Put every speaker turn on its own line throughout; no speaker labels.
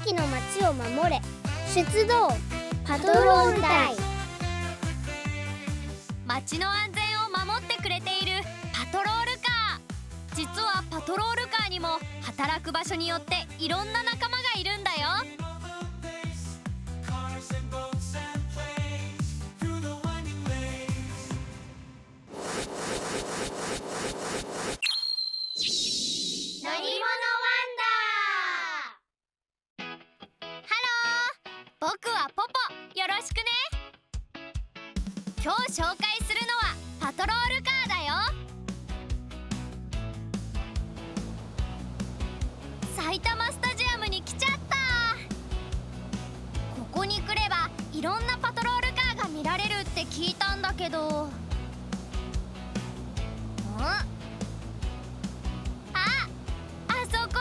崎の街を守れ、出動パトロール隊。
街の安全を守ってくれているパトロールカー。実はパトロールカーにも働く場所によっていろんな仲間がいるんだよ。乗り物ワンダー。ハロー、僕はポポ。よろしくね。今日紹介するのはパトロールカーだよ。埼玉スタジアムに来ちゃった。ここに来ればいろんなパトロールカーが見られるって聞いたんだけど。あそこだ。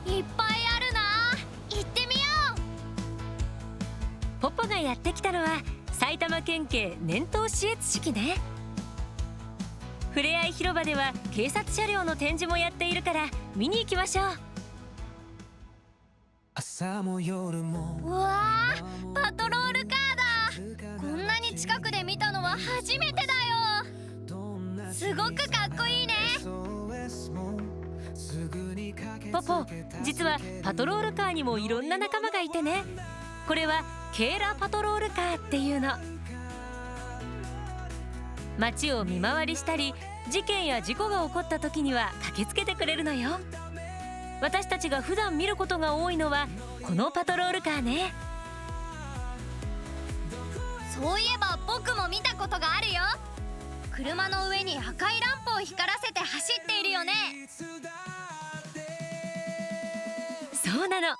いっぱいあるな。行ってみよう。
ポポがやってきたのは埼玉県警年頭視閲式ね。ふれあい広場では警察車両の展示もやっているから見に行きましょう。
朝も夜も
うわー、パトロールカーだ。こんなに近くで見たのは初めてだよ。すごくかっこいいね。
ポポ、実はパトロールカーにもいろんな仲間がいてね。これはケーラパトロールカーっていうの。街を見回りしたり事件や事故が起こった時には駆けつけてくれるのよ。私たちが普段見ることが多いのはこのパトロールカーね。
そういえば僕も見たことがあるよ。車の上に赤いランプを光らせて走っているよね。
そうなの。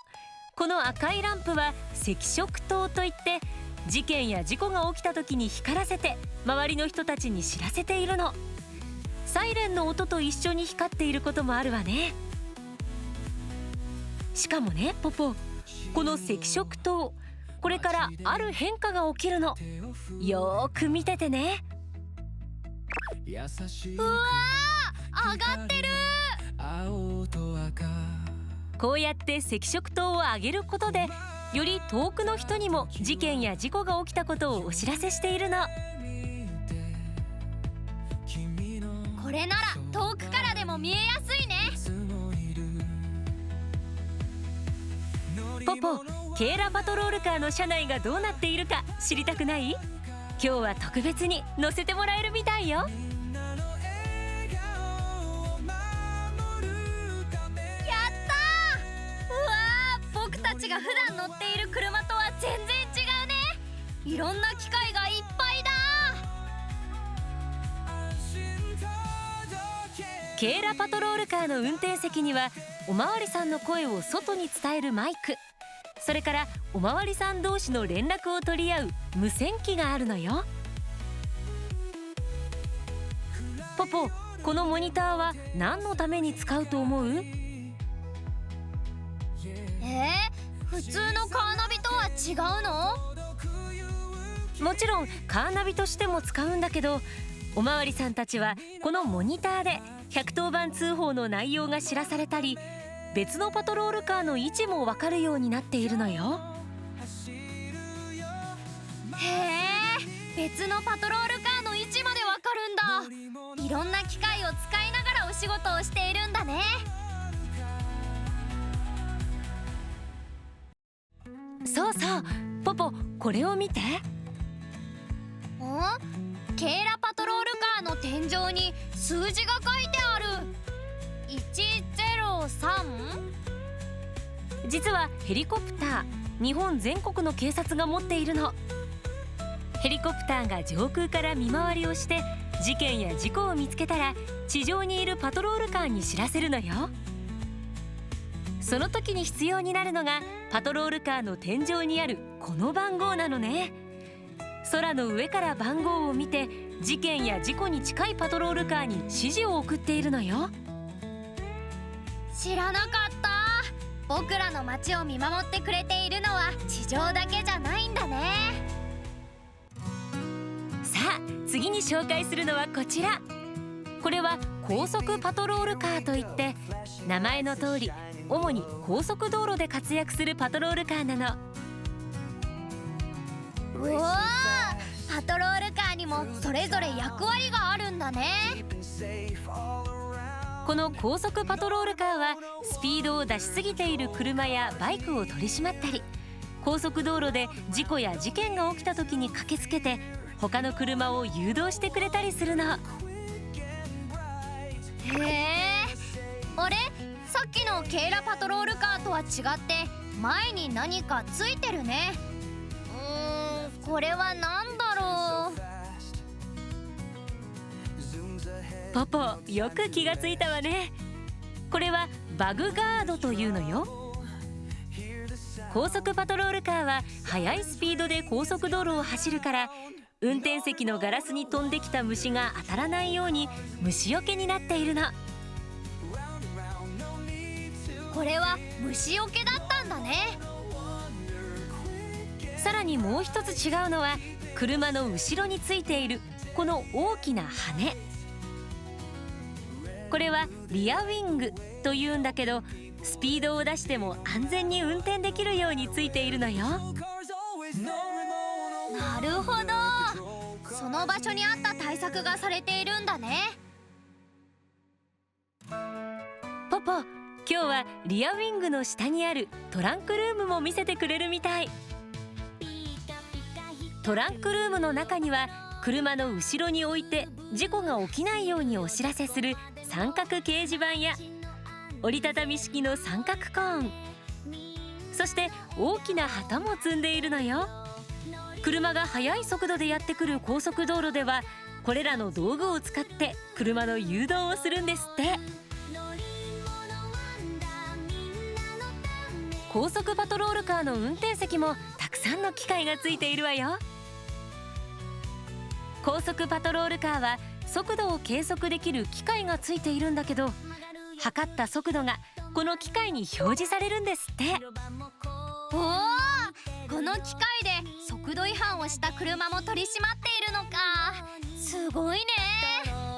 この赤いランプは赤色灯といって、事件や事故が起きた時に光らせて周りの人たちに知らせているの。サイレンの音と一緒に光っていることもあるわね。しかもね、ポポ、この赤色灯、これからある変化が起きるの。よーく見ててね。
うわー、上がってる。
こうやって赤色灯を上げることで、より遠くの人にも事件や事故が起きたことをお知らせしているの。
これなら遠くからでも見えやすいね。
ポポ、ケーラパトロールカーの車内がどうなっているか知りたくない？今日は特別に乗せてもらえるみたいよ。
僕たちが普段乗っている車とは全然違うね。いろんな機械がいっぱいだ。
ケーラパトロールカーの運転席にはおまわりさんの声を外に伝えるマイク、それからおまわりさん同士の連絡を取り合う無線機があるのよ。ポポ、このモニターは何のために使うと思う？
普通のカーナビとは違うの？
もちろんカーナビとしても使うんだけど、おまわりさんたちはこのモニターで110番通報の内容が知らされたり、別のパトロールカーの位置も分かるようになっているのよ。
別のパトロールカーの位置まで分かるんだ。いろんな機械を使いながらお仕事をしているんだね。
そうそう、ポポ、これを見て。
ケーラパトロールカーの天井に数字が書いてある。103？
実はヘリコプター、日本全国の警察が持っているの。ヘリコプターが上空から見回りをして事件や事故を見つけたら地上にいるパトロールカーに知らせるのよ。その時に必要になるのがパトロールカーの天井にあるこの番号なのね。空の上から番号を見て事件や事故に近いパトロールカーに指示を送っているのよ。
知らなかった。僕らの街を見守ってくれているのは地上だけじゃないんだね。
さあ次に紹介するのはこちら。これは高速パトロールカーといって、名前の通り主に高速道路で活躍するパトロールカーなの。
うおー、パトロールカーにもそれぞれ役割があるんだね。
この高速パトロールカーはスピードを出しすぎている車やバイクを取り締まったり、高速道路で事故や事件が起きた時に駆けつけて他の車を誘導してくれたりするの。
へえ、あれ、さっきのケイラパトロールカーとは違って前に何かついてるね。これは何だろう。
ポポ、よく気がついたわね。これはバグガードというのよ。高速パトロールカーは速いスピードで高速道路を走るから、運転席のガラスに飛んできた虫が当たらないように虫よけになっているの。
これは虫よけだったんだね。
さらにもう一つ違うのは、車の後ろについているこの大きな羽。これはリアウィングというんだけど、スピードを出しても安全に運転できるようについているのよ。
なるほど、その場所に合った対策がされているんだね。
ポポ、今日はリアウィングの下にあるトランクルームも見せてくれるみたい。トランクルームの中には車の後ろに置いて事故が起きないようにお知らせする三角掲示板や折りたたみ式の三角コーン、そして大きな旗も積んでいるのよ。車が速い速度でやってくる高速道路ではこれらの道具を使って車の誘導をするんですって。高速パトロールカーの運転席もたくさんの機械がついているわよ。高速パトロールカーは速度を計測できる機械がついているんだけど、測った速度がこの機械に表示されるんですって。
おお、この機械で速度違反をした車も取り締まっているのか。すごいね。うわ、か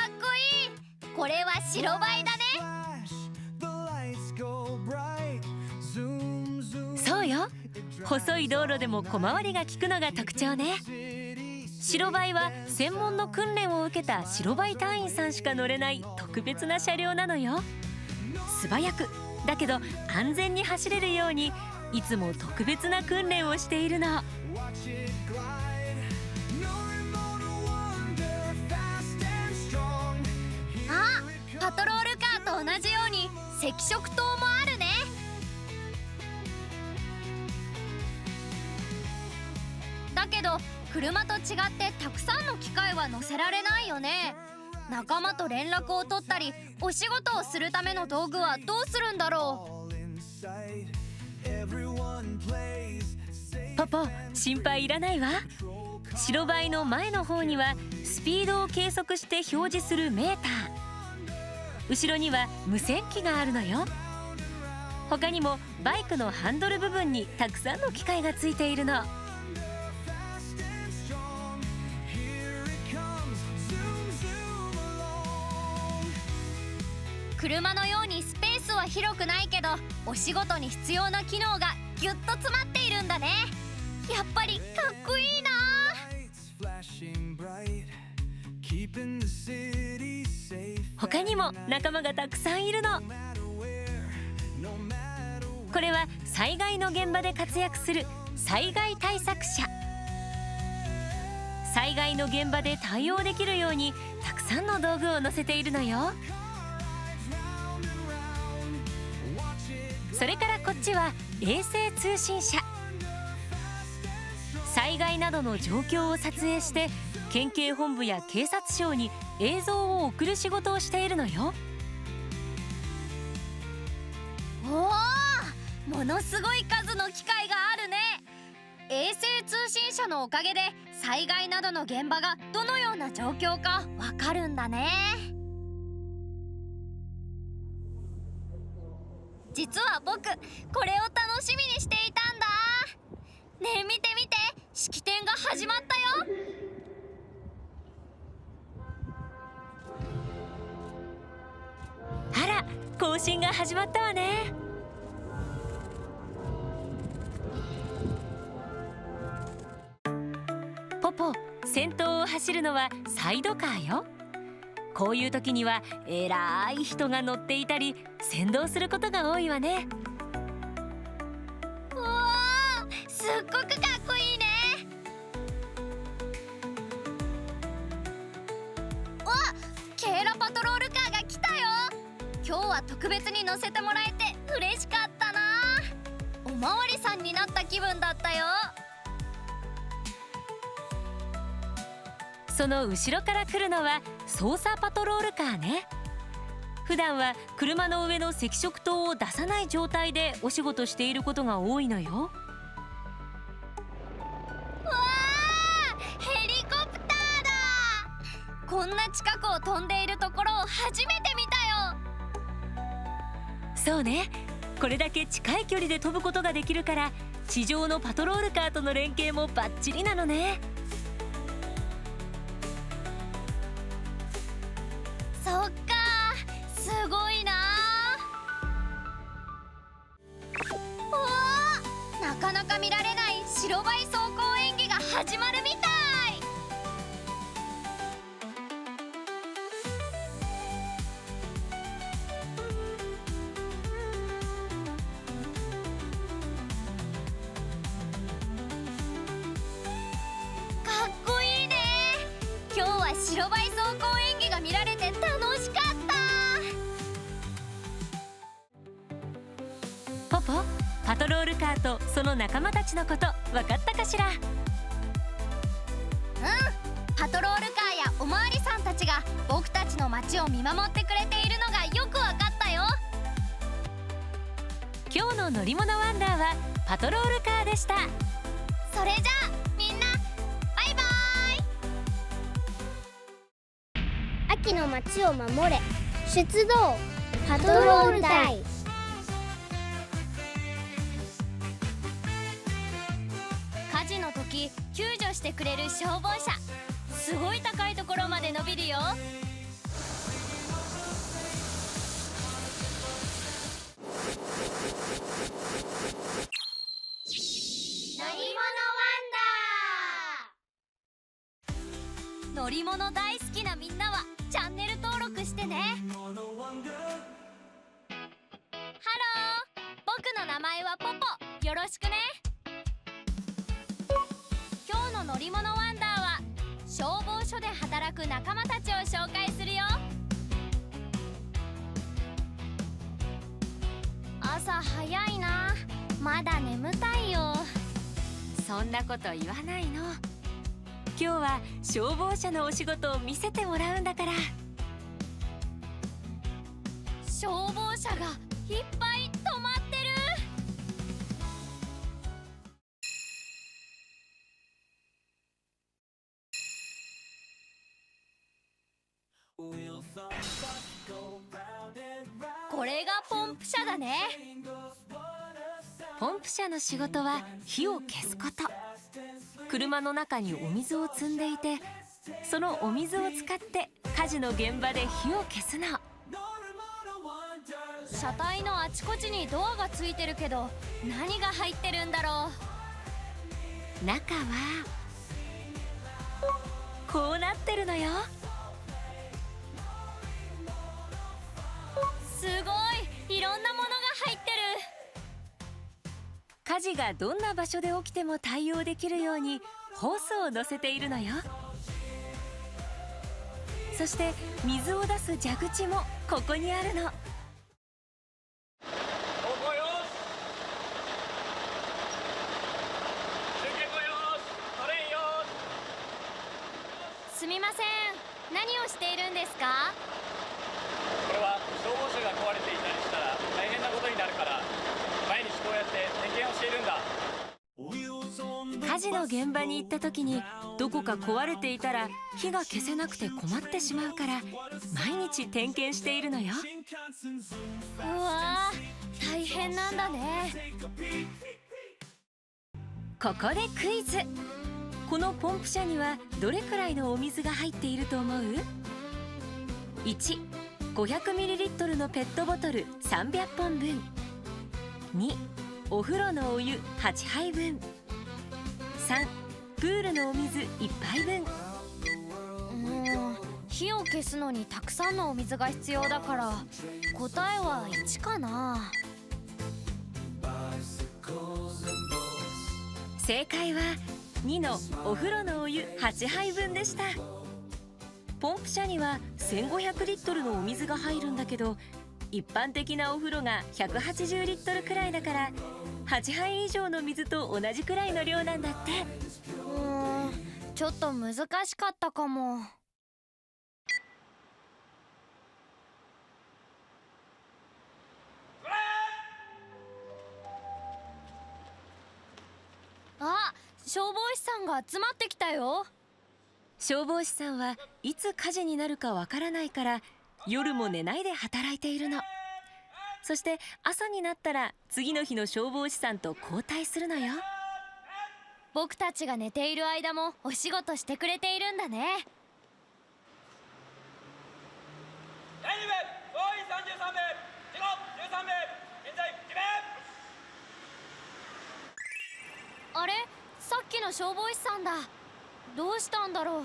っこいい。これは白バイだね。
そうよ、細い道路でも小回りが利くのが特徴ね。白バイは専門の訓練を受けた白バイ隊員さんしか乗れない特別な車両なのよ。素早くだけど安全に走れるようにいつも特別な訓練をしているの。
あ、パトロールカーと同じように赤色灯もあるね。だけど車と違ってたくさんの機械は乗せられないよね。仲間と連絡を取ったりお仕事をするための道具はどうするんだろう。
ポポ、心配いらないわ。白バイの前の方にはスピードを計測して表示するメーター、後ろには無線機があるのよ。他にもバイクのハンドル部分にたくさんの機械がついているの。
車のようにスペースは広くないけど、お仕事に必要な機能がぎゅっと詰まっているんだね。やっぱりかっこいいな。
他にも仲間がたくさんいるの。これは災害の現場で活躍する災害対策車。災害の現場で対応できるようにたくさんの道具を載せているのよ。それからこっちは衛星通信車。災害などの状況を撮影して県警本部や警察庁に映像を送る仕事をしているのよ。
おお、ものすごい数の機械があるね。衛星通信車のおかげで災害などの現場がどのような状況かわかるんだね。実は僕これを楽しみにしていたんだ。ねえ見て見て、式典が始始まったよ。
あら、行進が始まったわね。ポポ、先頭を走るのはサイドカーよ。こういう時には偉い人が乗っていたり先導することが多いわね。
うわー、すっごくかっこいいね。わっ、ケーラパトロールカーが来たよ。今日は特別に乗せてもらえて嬉しかったな。おまわりさんになった気分だったよ。
その後ろから来るのは捜査パトロールカーね。普段は車の上の赤色灯を出さない状態でお仕事していることが多いのよ。
わー、ヘリコプターだ。こんな近くを飛んでいるところを初めて見たよ。
そうね、これだけ近い距離で飛ぶことができるから地上のパトロールカーとの連携もバッチリなのね。
そっか、すごいな。おー、なかなか見られない白バイ走行演技が始まるみたい。かっこいいね。今日は白バイ走行演技が見られて楽しかった。
ポポ、パトロールカーとその仲間たちのこと分かったかしら？
パトロールカーやおまわりさんたちが僕たちの街を見守ってくれているのがよくわかったよ。
今日の乗り物ワンダーはパトロールカーでした。
それじゃあみんなバイバーイ。
秋の街を守れ、出動パトロール隊。
火事の時救助してくれる消防車、すごい高いところまで伸びるよ。乗り物大好きなみんなはチャンネル登録してね。ハロー、僕の名前はポポ、よろしくね。今日の乗り物ワンダーは消防署で働く仲間たちを紹介するよ。朝早いな、まだ眠たいよ。
そんなこと言わないの。今日は消防車のお仕事を見せてもらうんだから。
消防車がいっぱい止まってる。これがポンプ車だね。
ポンプ車の仕事は火を消すこと。車の中にお水を積んでいて、そのお水を使って火事の現場で火を消すの。
車体のあちこちにドアがついてるけど、何が入ってるんだろう。
中はこうなってるのよ。
すごい、いろんなものが入ってる。
火事がどんな場所で起きても対応できるようにホースを乗せているのよ。そして水を出す蛇口もここにあるの。
すみません、何をしているんですか？
これは消防車が壊れていたりしたら大変なことになるから、毎日こうやって点検をしているんだ。
火事の現場に行った時にどこか壊れていたら火が消せなくて困ってしまうから、毎日点検しているのよ。
うわー、大変なんだね。
ここでクイズ。このポンプ車にはどれくらいのお水が入っていると思う？ 1. 500ml のペットボトル300本分。 2. お風呂のお湯8杯分。 3. プールのお水1杯分。
火を消すのにたくさんのお水が必要だから答えは1かな。
正解は2のお風呂のお湯8杯分でした。ポンプ車には1500リットルのお水が入るんだけど、一般的なお風呂が180リットルくらいだから8杯以上の水と同じくらいの量なんだって。
ちょっと難しかったかも。あ、消防士さんが集まってきたよ。
消防士さんはいつ火事になるかわからないから夜も寝ないで働いているの。そして朝になったら次の日の消防士さんと交代するのよ。
僕たちが寝ている間もお仕事してくれているんだね。
第2名総員33名、事故13名、現在2名。
あれ、さっきの消防士さんだ。どうしたんだろう。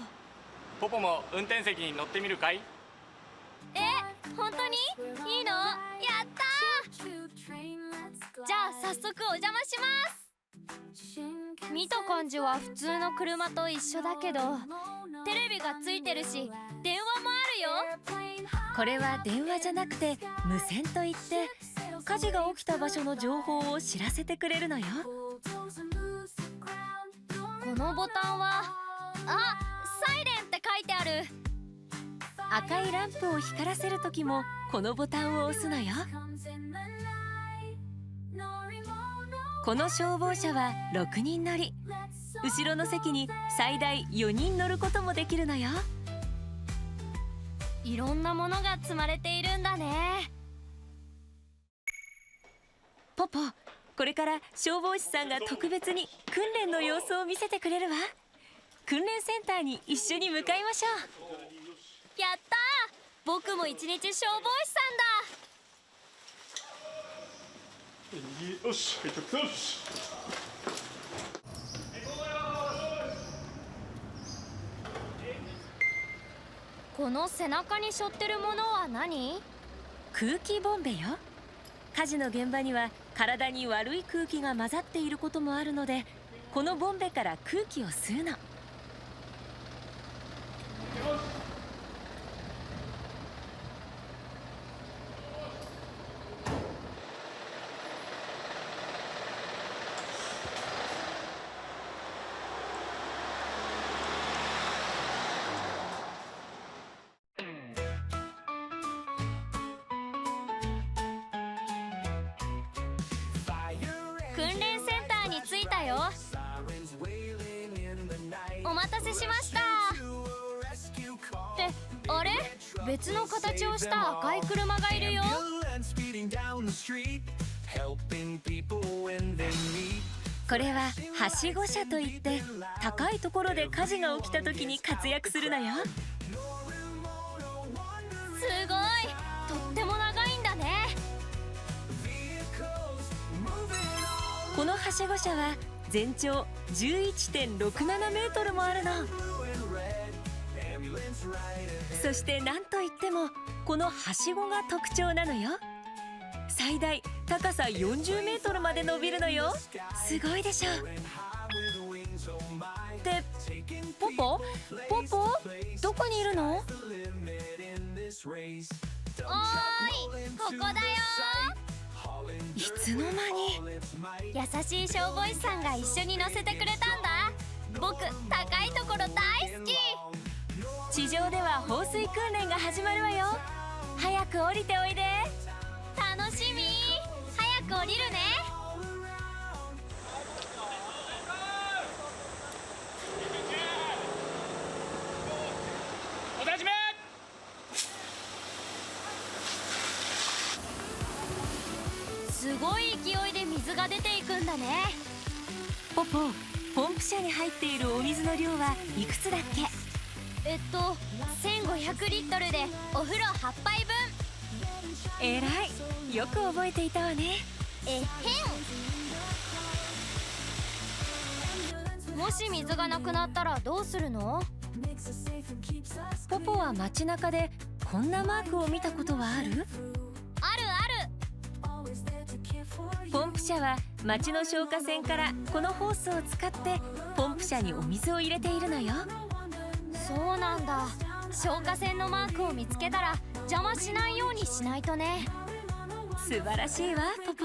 ポポも運転席に乗ってみるかい？
本当にいいの？やったー。じゃあ早速お邪魔します。見た感じは普通の車と一緒だけどテレビがついてるし電話もあるよ。
これは電話じゃなくて無線といって火事が起きた場所の情報を知らせてくれるのよ。
このボタンはサイレンって書いてある。
赤いランプを光らせる時もこのボタンを押すのよ。この消防車は6人乗り。後ろの席に最大4人乗ることもできるのよ。
いろんなものが積まれているんだね。
ポポ、これから消防士さんが特別に訓練の様子を見せてくれるわ。訓練センターに一緒に向かいましょう。
やったー、僕も一日消防士さんだ。
よし、よし。
この背中に背負ってるものは何？
空気ボンベよ。火事の現場には体に悪い空気が混ざっていることもあるので、このボンベから空気を吸うの。
訓練センターに着いたよ。お待たせしました。ってあれ、別の形をした赤い車がいるよ。
これははしご車といって高いところで火事が起きた時に活躍するのよ。
すごい、とっても長いんだね。
このはしご車は全長 11.67 メートルもあるの。そして何といってもこのはしごが特徴なのよ。最大高さ40メートルまで伸びるのよ。すごいでしょ。ってポポどこにいるの？
おーい、ここだよ。
いつの間に。
優しい消防士さんが一緒に乗せてくれたんだ。僕、高いところ大好き。
地上では放水訓練が始まるわよ。早く降りておいで。
楽しみ。早く降りるね。
お立ちめ。
すごい勢いで水が出ていくんだね。
ポポ、ポンプ車に入っているお水の量はいくつだっけ？1500
リットルでお風呂8杯分。
えらい、よく覚えていたわね。
もし水がなくなったらどうするの？
ポポは街中でこんなマークを見たことはある？
あるある。
ポンプ車は街の消火栓からこのホースを使ってポンプ車にお水を入れているのよ。
そうなんだ。消火栓のマークを見つけたら邪魔しないようにしないとね。
素晴らしいわポポ。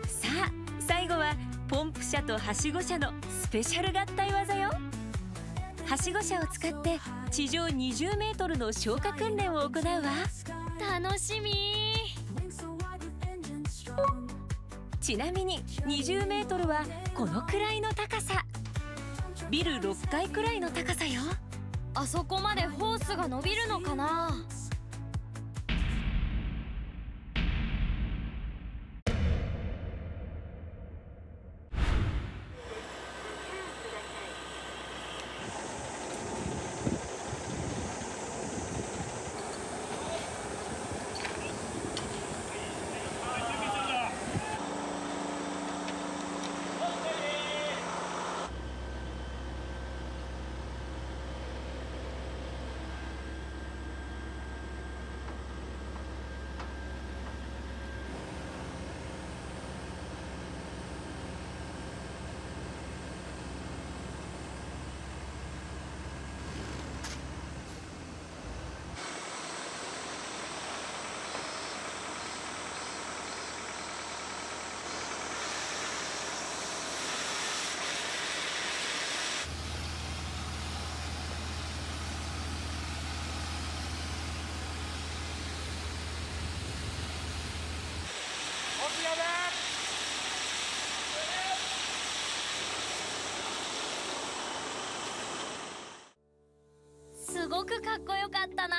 さあ最後はポンプ車とはしご車のスペシャル合体技よ。はしご車を使って地上20メートルの消火訓練を行うわ。
楽しみ。
ちなみに20メートルはこのくらいの高さ。ビル6階くらいの高さよ。
あそこまでホースが伸びるのかな？すごくかっこよかったな。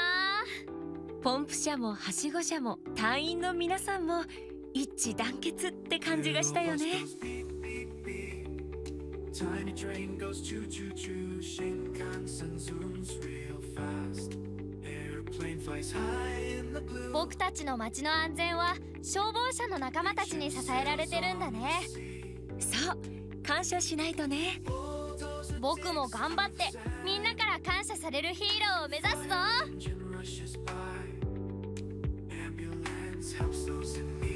ポンプ車もはしご車も隊員の皆さんも一致団結って感じがしたよね。
Tiny train goes choo choo choo, Shinkansen zooms real fast. Airplane flies high in the blue.
僕たちの街の安全は消防車の仲間たちに支えられてるんだね。
そう、感謝しないとね。
僕も頑張ってみんなから感謝されるヒーローを目指すぞ。
Engine rushes by. Ambulance helps those in need.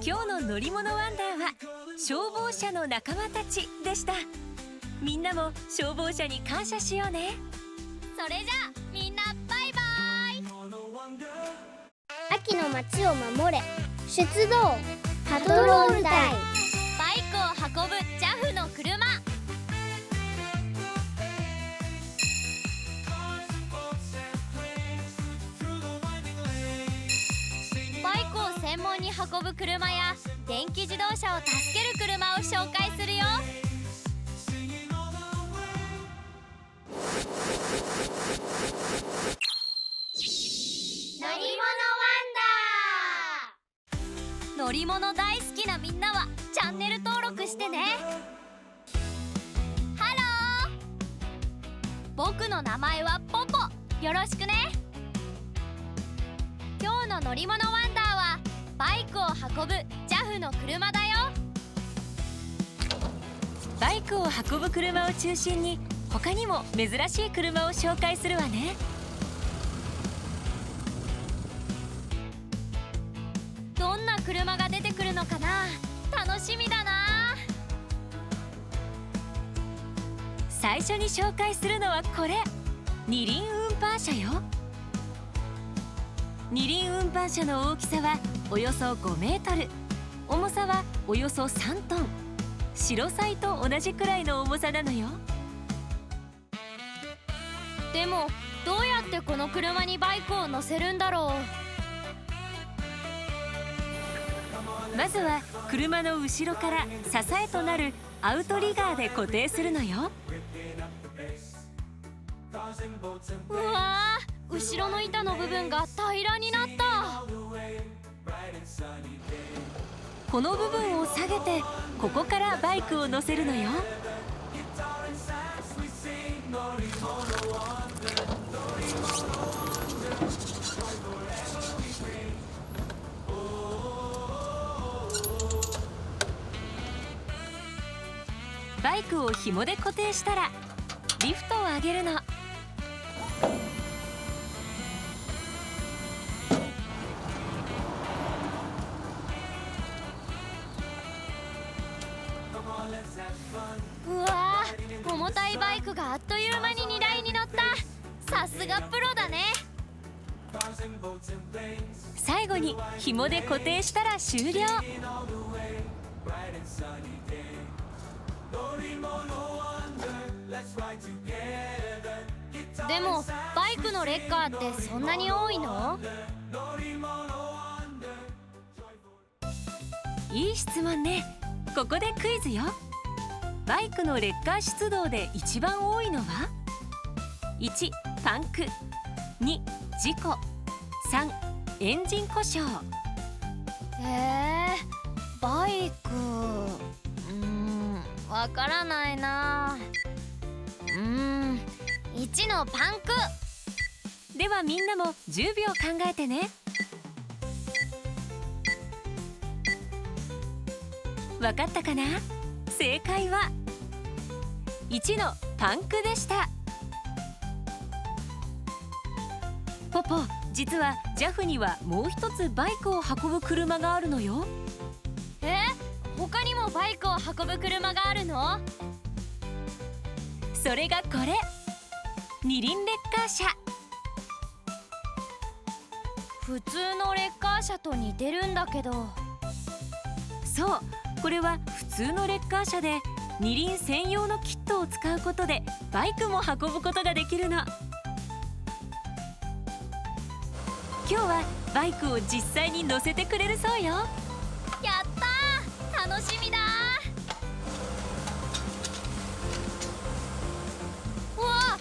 今日の乗り物ワンダーは消防車の仲間たちでした。みんなも消防車に感謝しようね。
それじゃあみんなバイバイ。
秋の街を守れ、出動パトロール隊。
バイクを運ぶ JAF の車。バイクを専門に運ぶ車や電気自動車を助ける車を紹介するよ。乗り物大好きなみんなはチャンネル登録してね。ハロー、僕の名前はポポ。よろしくね。今日の乗り物ワンダーはバイクを運ぶ JAF の車だよ。
バイクを運ぶ車を中心に他にも珍しい車を紹介するわね。
どんな車が出てくるのかな。楽しみだな。
最初に紹介するのはこれ、二輪運搬車よ。二輪運搬車の大きさはおよそ5メートル、重さはおよそ3トン。白サイと同じくらいの重さなのよ。
でもどうやってこの車にバイクを乗せるんだろう。
まずは車の後ろから支えとなるアウトリガーで固定するのよ。
うわー、後ろの板の部分が平らになった。
この部分を下げてここからバイクを乗せるのよ。バイクを紐で固定したらリフトを上げるの。
うわー、重たいバイクがあっという間に荷台に乗った。さすがプロだね。
最後に紐で固定したら終了。
でもバイクのレッカーってそんなに多いの？
いい質問ね。ここでクイズよ。バイクのレッカー出動で一番多いのは？ 1. パンク、 2. 事故、 3. エンジン故障。
バイクわからないな。1のパンク。
ではみんなも10秒考えてね。わかったかな？正解は1のパンクでした。ポポ、実は JAF にはもう一つバイクを運ぶ車があるのよ。
他にもバイクを運ぶ車があるの？
それがこれ、二輪レッカー車。
普通のレッカー車と似てるんだけど。
そう、これは普通のレッカー車で二輪専用のキットを使うことでバイクも運ぶことができるの。今日はバイクを実際に乗せてくれるそうよ。
やったー、楽しみだー。うわ、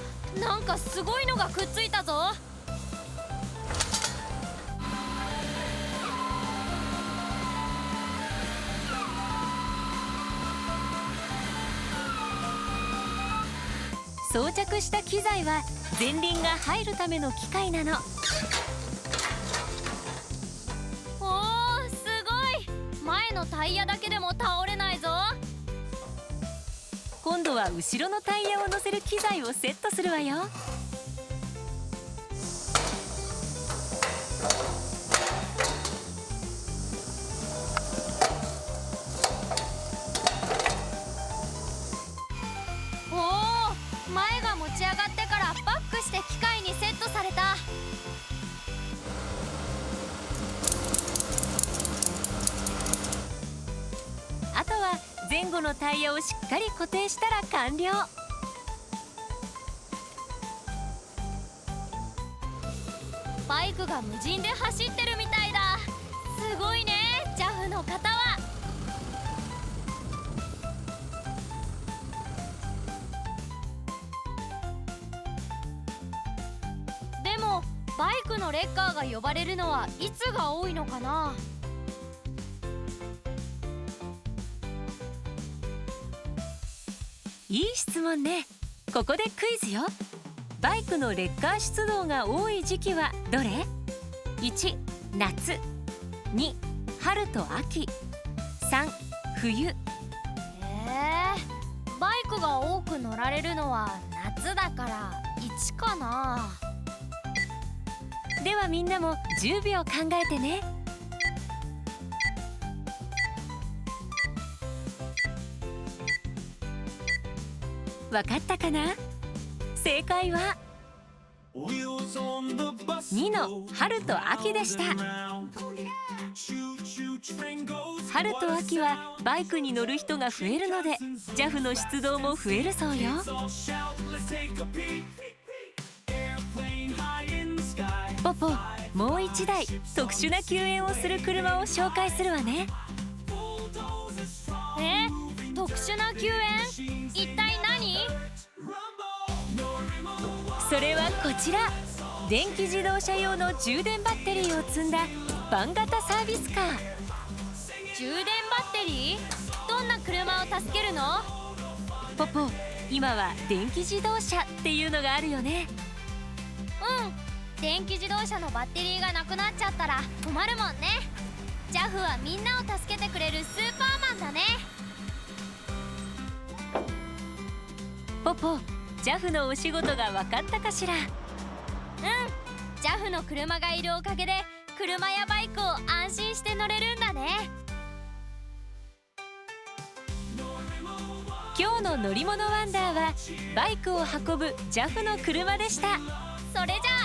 なんかすごいのがくっついたぞ。
装着した機材は前輪が入るための機械なの。
おー、すごい。前のタイヤだけでも倒れないぞ。
今度は後ろのタイヤを乗せる機材をセットするわよ。
前が持ち上がってからバックして機械にセットされた。
あとは前後のタイヤをしっかり固定したら完了。
バイクが無人で走ってるみたいだ。すごいね、JAF の方は。でもバイクのレッカーが呼ばれるのはいつが多いのかな？
いい質問ね。ここでクイズよ。バイクのレッカー出動が多い時期はどれ？ 1. 夏、 2. 春と秋、 3. 冬。
バイクが多く乗られるのは夏だから1かな。
ではみんなも10秒考えてね。わかったかな？正解は2の春と秋でした。春と秋はバイクに乗る人が増えるので JAF の出動も増えるそうよ。ポポ、もう一台特殊な救援をする車を紹介するわね。
特殊な救援？一体何？
それはこちら。電気自動車用の充電バッテリーを積んだバン型サービスカー。
充電バッテリー？どんな車を助けるの？
ポポ、今は電気自動車っていうのがあるよね。
電気自動車のバッテリーがなくなっちゃったら困るもんね。JAF はみんなを助けてくれるスーパーマンだね。
ポポ、JAF のお仕事が分かったかしら。
JAF の車がいるおかげで車やバイクを安心して乗れるんだね。
今日の乗り物ワンダーはバイクを運ぶ JAF の車でした。
それじゃあ